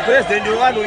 President wanu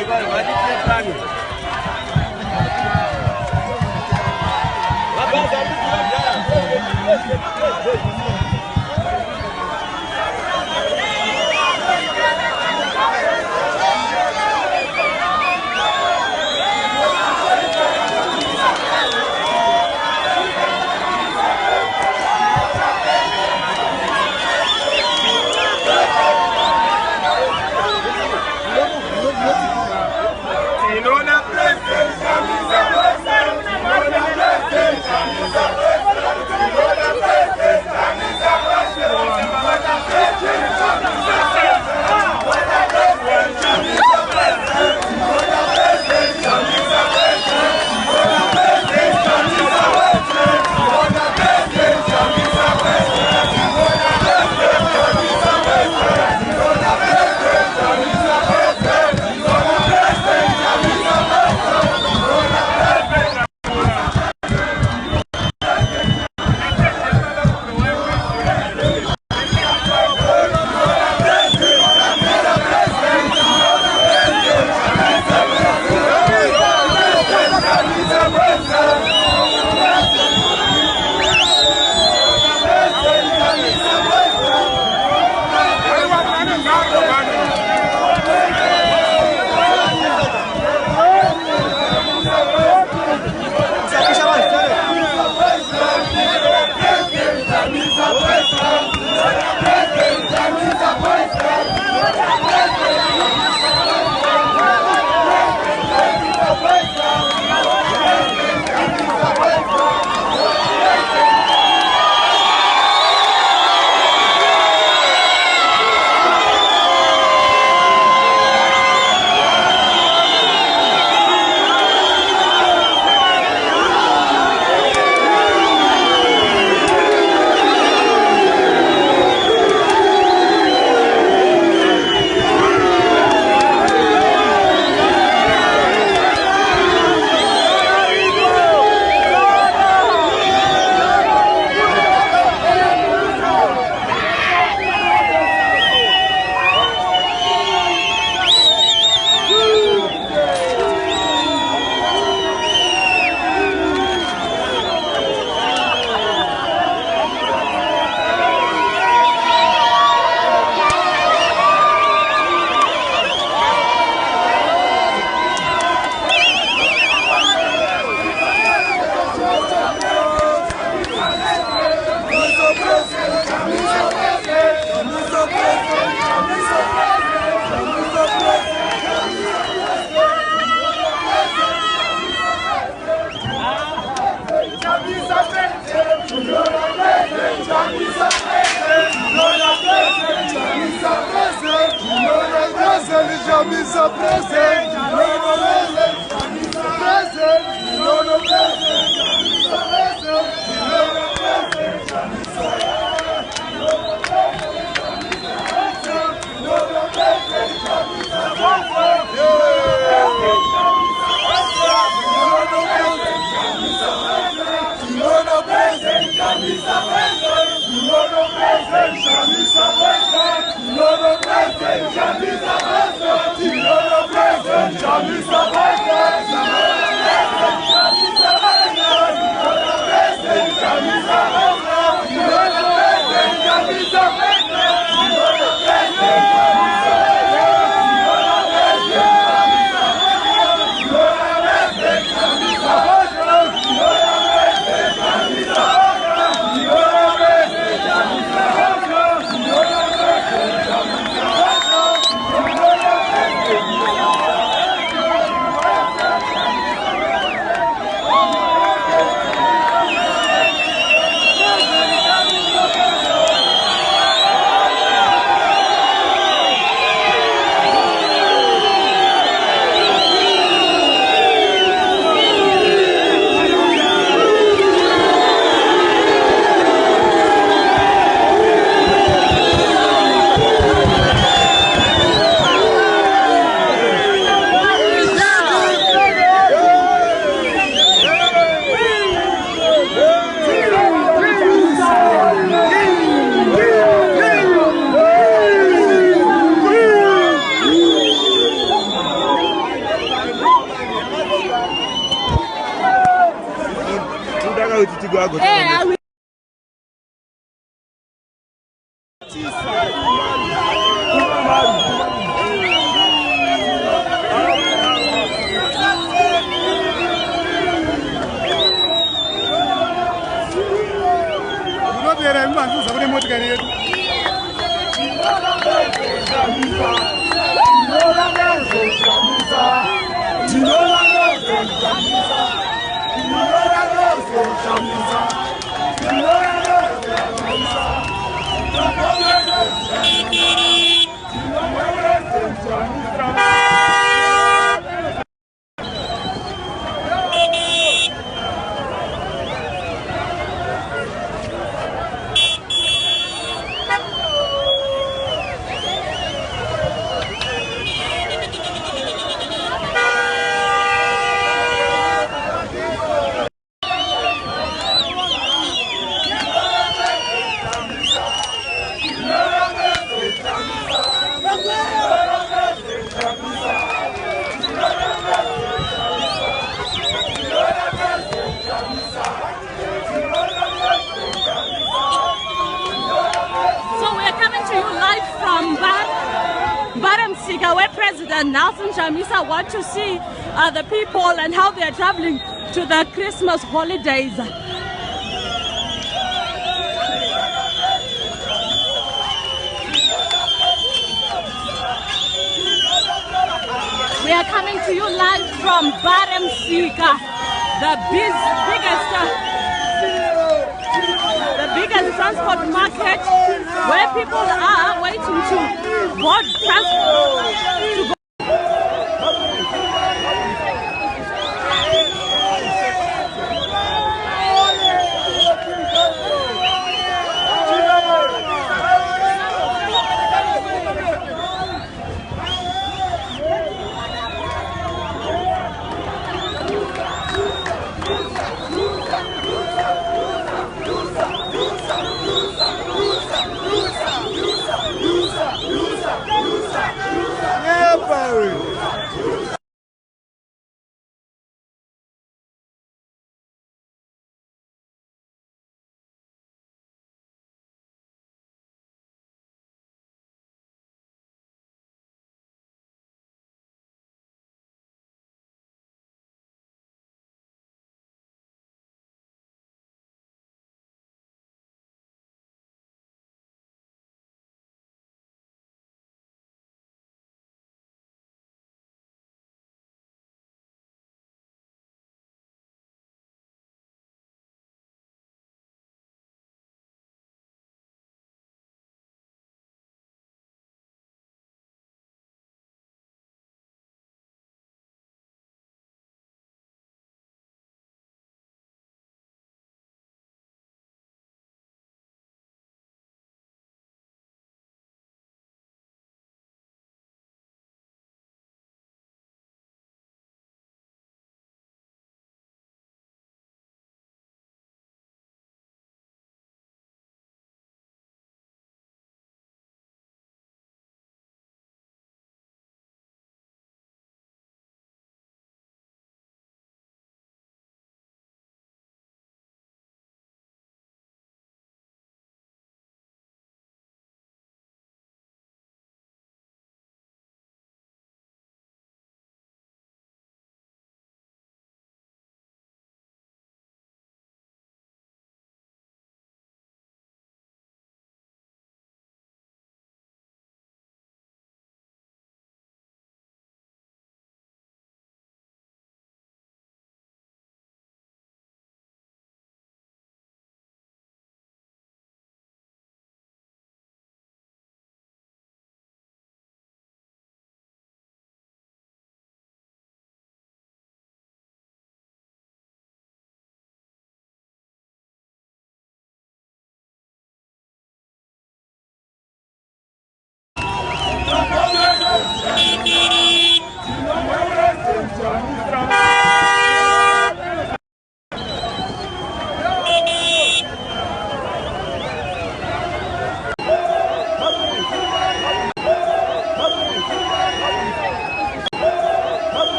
Chamisa presente, Where President Chamisa want to see the people and how they are traveling to the Christmas holidays. We are coming to you live from Mbare, the biggest transport market, where people are waiting to board transport to go.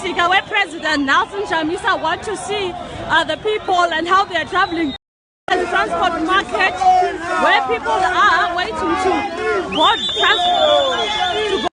Msika, where President Nelson Chamisa want to see the people and how they are traveling. The transport market, where people are waiting to board transport to go.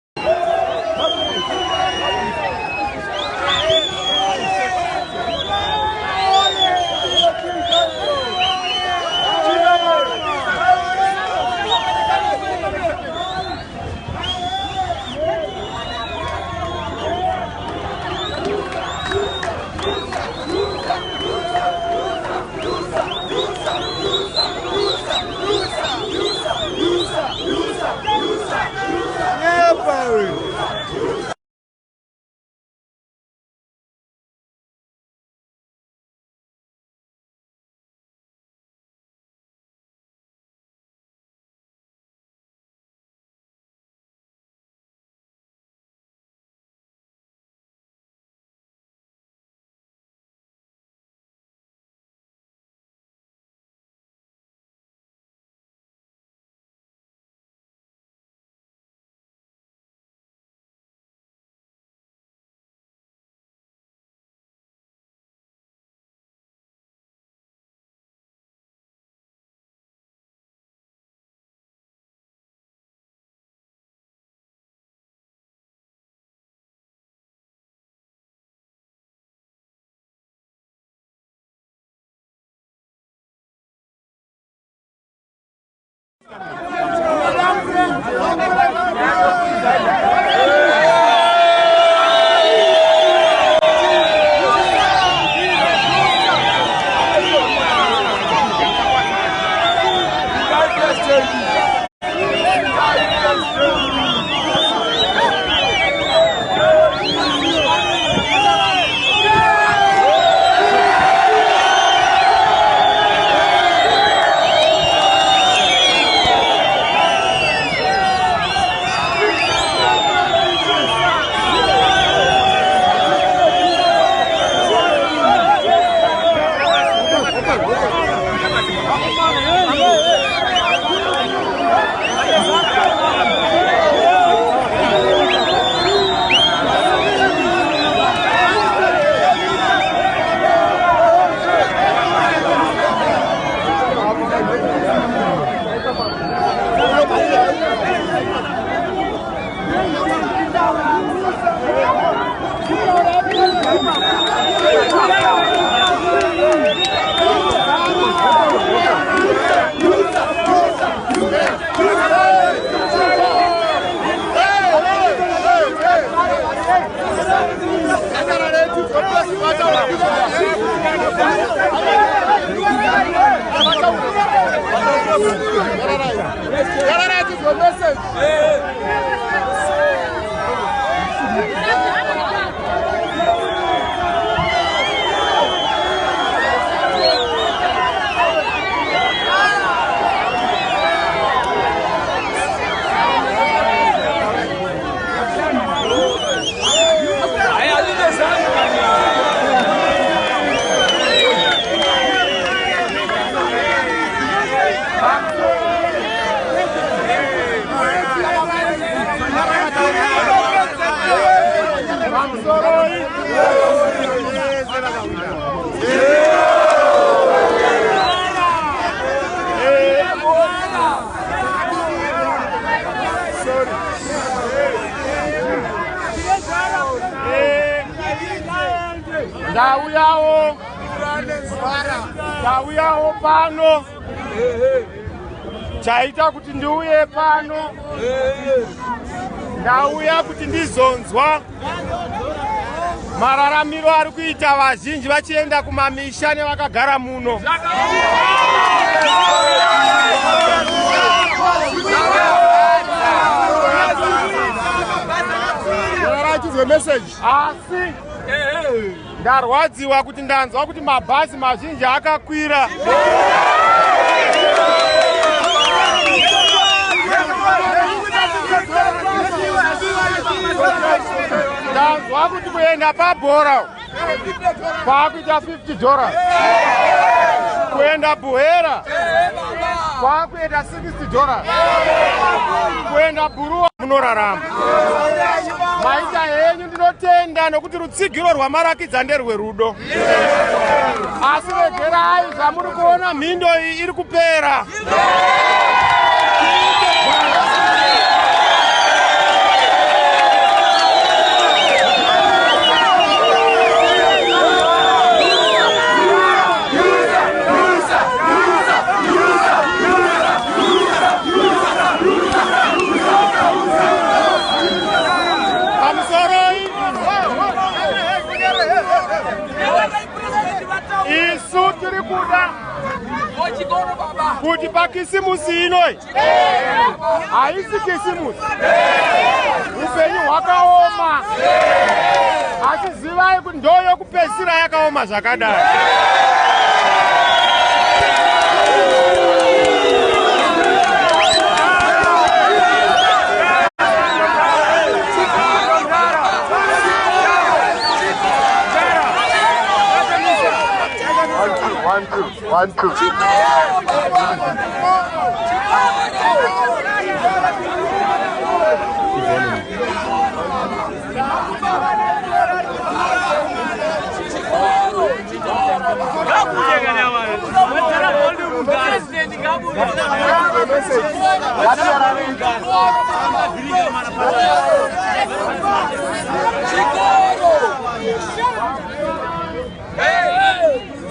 Ndauyawo pano chaita kuti ndiuye pano ndauya kuti ndizonzwa mararamiro ari kuita vazhinji vachienda kumamisha nevakagara muno. Asi ndarwadziwa kuti ndanzwa kuti mabhazi mazhinji akakwira. Ndanzwa kuti kuenda pabhora kwakuita $50, kuenda buhera kwakuita $60, kuenda buruwa munorarama. Maita henyu ndinoti tinotenda nokuti rutsigiro rwamarakidza nderwerudo. Asi regerai zvamuri kuona mhindo iyi iri kupera. Isu tiri kuda kuti pakisimusi inoi haisi kisimusi, upenyu hwakaoma, asi zivai kuti ndo yokupedzisira yakaoma zvakadai. One, two.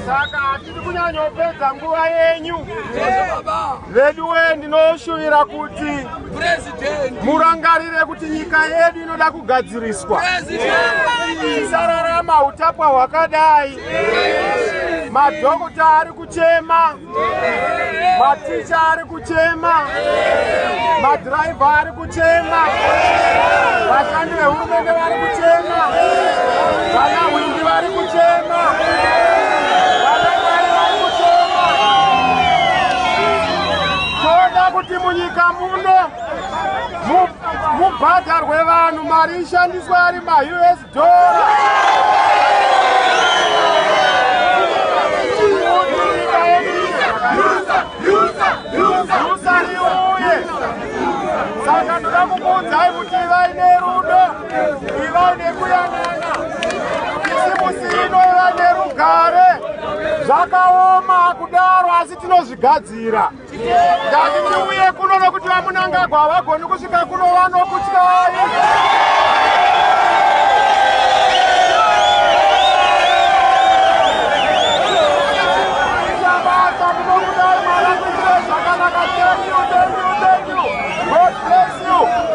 Saka hatiri kunyanyopedza nguva yenyu. Veduwe ndinoshuvira kuti murangarire kuti nyika yedu inoda kugadziriswa. Isararama utapwa hwakadai. Madhokota ari kuchema, maticha ari kuchema, madhiraivha ari kuchema, vashandi vehurumende vari kuchema, vanahwindi vari kuchema. Toda kuti munyika muno mubhadharwe vanhu mari ishandiswa ari ma-US dollar. Yusa riuye. Saka ndoda kukuudzai kuti ivai nerudo, ivai nekuyang'ana. Kisimusi ino iva nerugare. Zvakaoma kudaro asi tinozvigadzira. Ngati tiuye kuno nokuti vamunangagwa havagoni kusvika kuno vanokutyai.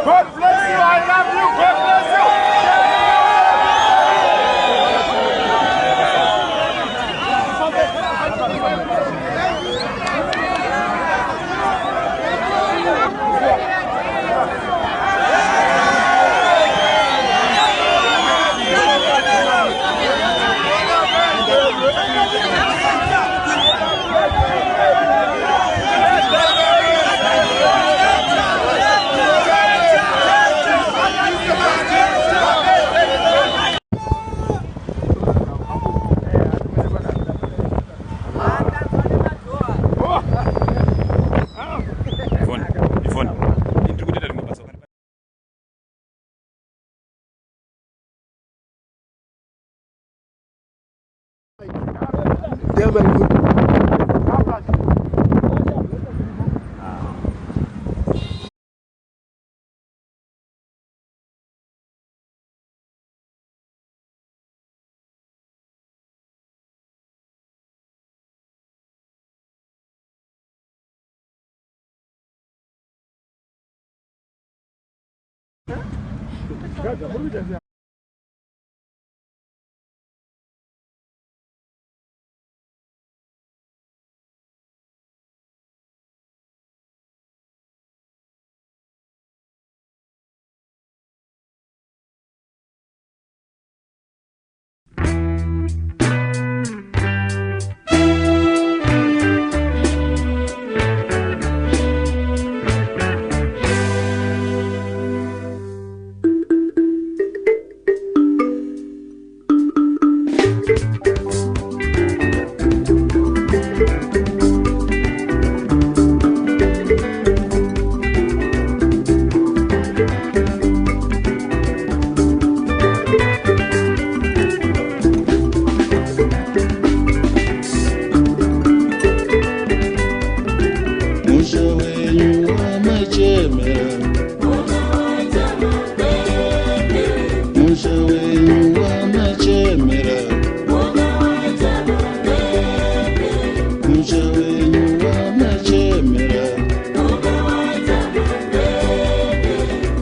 God bless you. I love you. God bless you.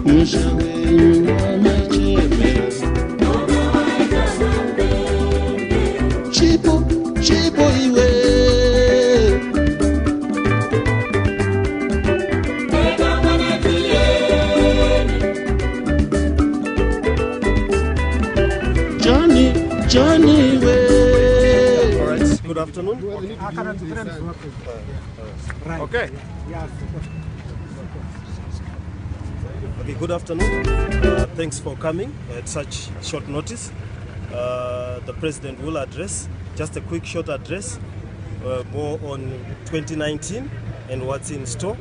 Johnny way. All right, good afternoon. Okay. Okay, good afternoon. Thanks for coming at such short notice. The President will address, just a quick short address, more on 2019 and what's in store.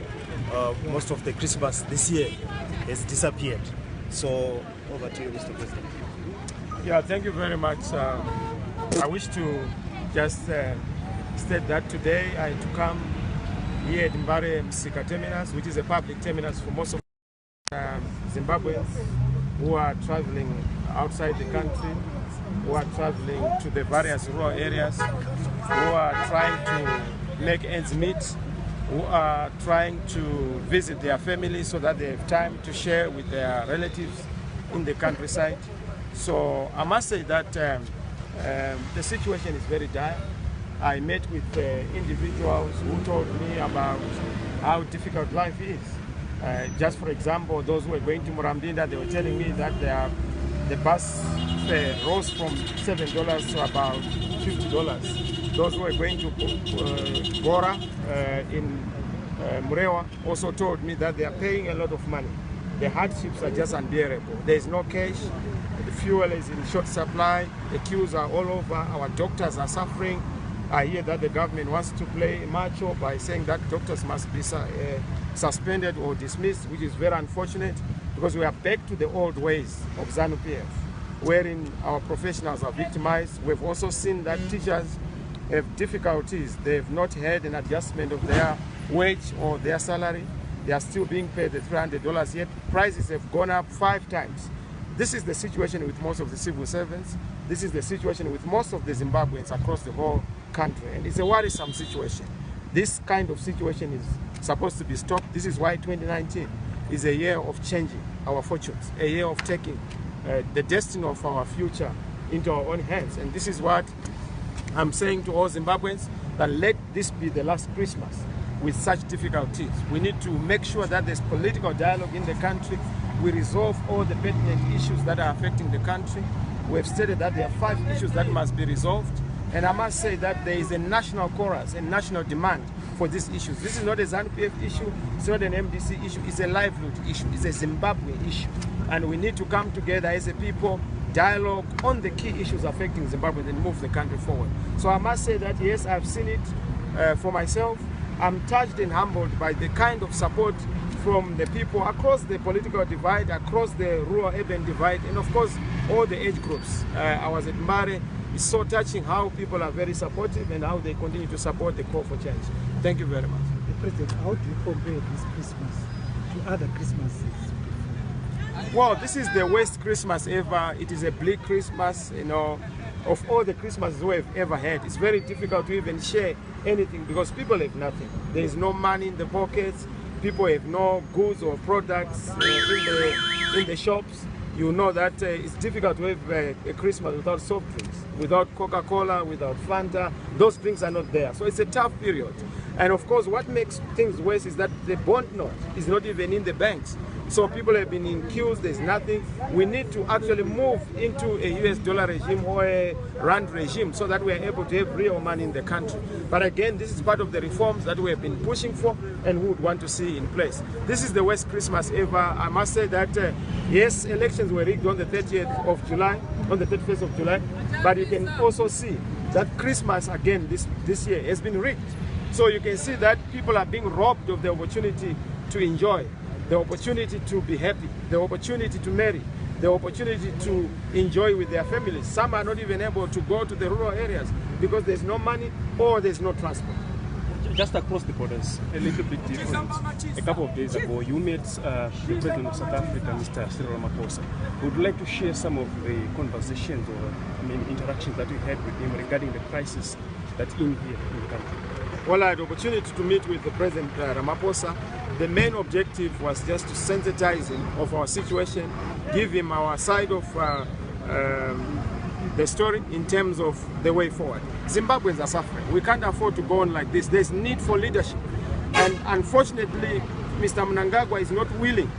Most of the Christmas this year has disappeared. So, over to you, Mr. President. Yeah, thank you very much. I wish to just state that today I had to come here at Mbare Msika terminus, which is a public terminus for most of Zimbabweans who are traveling outside the country, who are traveling to the various rural areas, who are trying to make ends meet, who are trying to visit their families so that they have time to share with their relatives in the countryside. So I must say that the situation is very dire. I met with individuals who told me about how difficult life is. Just for example, those who were going to Murambinda, they were telling me that the bus fare rose from $7 to about $50. Those who were going to Gora in Murewa also told me that they are paying a lot of money. The hardships are just unbearable. There is no cash. The fuel is in short supply. The queues are all over. Our doctors are suffering. I hear that the government wants to play macho by saying that doctors must be suspended or dismissed, which is very unfortunate because we are back to the old ways of ZANU-PF, wherein our professionals are victimized. We've also seen that teachers have difficulties. They have not had an adjustment of their wage or their salary. They are still being paid the $300, yet prices have gone up 5 times. This is the situation with most of the civil servants. This is the situation with most of the Zimbabweans across the whole country. And it's a worrisome situation. This kind of situation is supposed to be stopped. This is why 2019 is a year of changing our fortunes, a year of taking the destiny of our future into our own hands. And this is what I'm saying to all Zimbabweans, that let this be the last Christmas with such difficulties. We need to make sure that there's political dialogue in the country. We resolve all the pertinent issues that are affecting the country. We have stated that there are 5 issues that must be resolved. And I must say that there is a national chorus and national demand for these issues. This is not a ZANU-PF issue, it's not an MDC issue, it's a livelihood issue, it's a Zimbabwe issue. And we need to come together as a people, dialogue on the key issues affecting Zimbabwe and move the country forward. So I must say that yes, I've seen it for myself. I'm touched and humbled by the kind of support from the people across the political divide, across the rural-urban divide, and of course, all the age groups. I was at Mbare. It's so touching how people are very supportive and how they continue to support the call for change. Thank you very much. President, how do you compare this Christmas to other Christmases? Well, this is the worst Christmas ever. It is a bleak Christmas, you know. Of all the Christmases we have ever had, it's very difficult to even share anything because people have nothing. There is no money in the pockets. People have no goods or products in the shops. You know that it's difficult to have a Christmas without soft drinks, without Coca-Cola, without Fanta. Those drinks are not there. So it's a tough period. And of course, what makes things worse is that the bond note is not even in the banks. So people have been in queues, there's nothing. We need to actually move into a US dollar regime or a rand regime so that we are able to have real money in the country. But again, this is part of the reforms that we have been pushing for and we would want to see in place. This is the worst Christmas ever. I must say that, yes, elections were rigged on the 30th of July, on the 31st of July, but you can also see that Christmas again this year has been rigged. So you can see that people are being robbed of the opportunity to enjoy, the opportunity to be happy, the opportunity to marry, the opportunity to enjoy with their families. Some are not even able to go to the rural areas because there's no money or there's no transport. Just across the borders, a little bit different. A couple of days ago, you met the President of South Africa, Mr. Cyril Ramaphosa. Would you like to share some of the conversations or interactions that you had with him regarding the crisis that's in here in the country? Well, I had the opportunity to meet with the President Ramaphosa. The main objective was just to sensitize him of our situation, give him our side of the story in terms of the way forward. Zimbabweans are suffering. We can't afford to go on like this. There's need for leadership. And unfortunately, Mr. Mnangagwa is not willing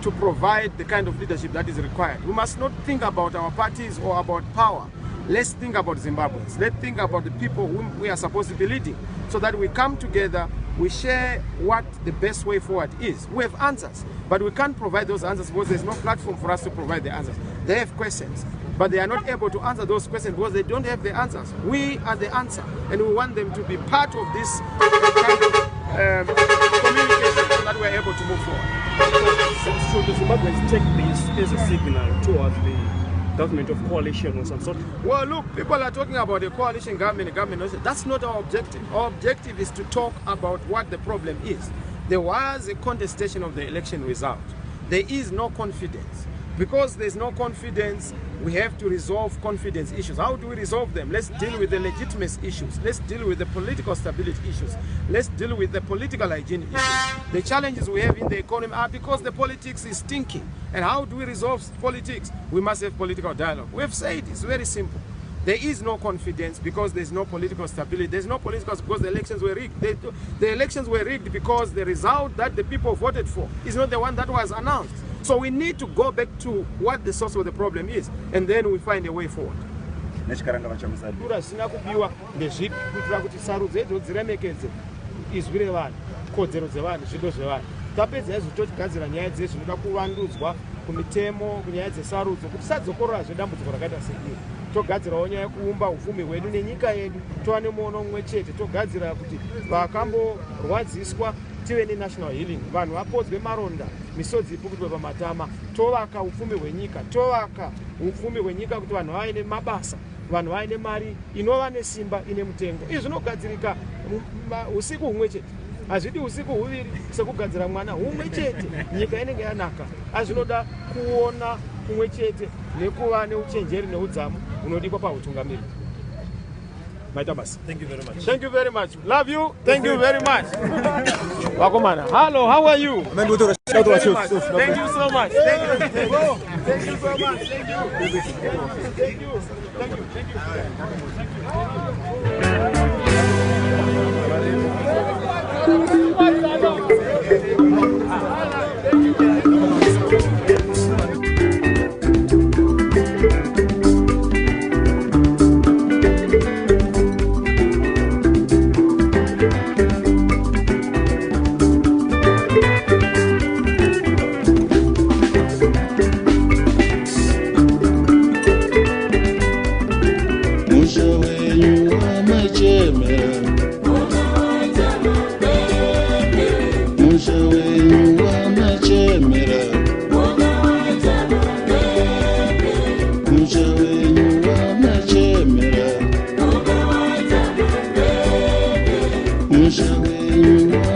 to provide the kind of leadership that is required. We must not think about our parties or about power. Let's think about Zimbabweans. Let's think about the people whom we are supposed to be leading, so that we come together, we share what the best way forward is. We have answers, but we can't provide those answers because there's no platform for us to provide the answers. They have questions, but they are not able to answer those questions because they don't have the answers. We are the answer, and we want them to be part of this kind of communication so that we're able to move forward. So the Zimbabweans take this as a signal towards the government of coalition or some sort? Well, look, people are talking about a coalition government. That's not our objective. Our objective is to talk about what the problem is. There was a contestation of the election result. There is no confidence. Because there's no confidence, we have to resolve confidence issues. How do we resolve them? Let's deal with the legitimacy issues. Let's deal with the political stability issues. Let's deal with the political hygiene issues. The challenges we have in the economy are because the politics is stinking. And how do we resolve politics? We must have political dialogue. We have said it's very simple. There is no confidence because there's no political stability. There's no political because the elections were rigged. The elections were rigged because the result that the people voted for is not the one that was announced. So we need to go back to what the source of the problem is, and then we find a way forward. tapedza izvotogadzira nyaya dzese zvinoda kuvandudzwa kumitemo kunyaya dzesarudzo kuti tisadzokorora zvedambudziko rakaita seiri. Togadzirawo nyaya yekuumba ufumi hwedu nenyika yedu tova nemuono mumwe chete. Togadzira kuti vakamborwadziswa tive nenational healing, vanhu vapodzwe maronda, misodzi ipukutwe pamatama. Tovaka ufumi hwenyika, tovaka ufumi hwenyika kuti vanhu vaine mabasa, vanhu vaine mari inova nesimba ine mutengo. Izvi zvinogadzirika usiku humwe chete. Hazvidi usiku huviri sekugadzira mwana humwe chete. Nyika inenge yanaka. Azvinoda kuona kumwe chete nekuva neuchenjeri neudzamu unodikwa pautungamiri. Thank you very much. Thank you very much. Love you. Thank you very much. Wakomana. Hello, how are you? Thank you so much. Thank you. Thank you so much. Thank you. Thank you so much. Thank you. Thank you. Musha wenyu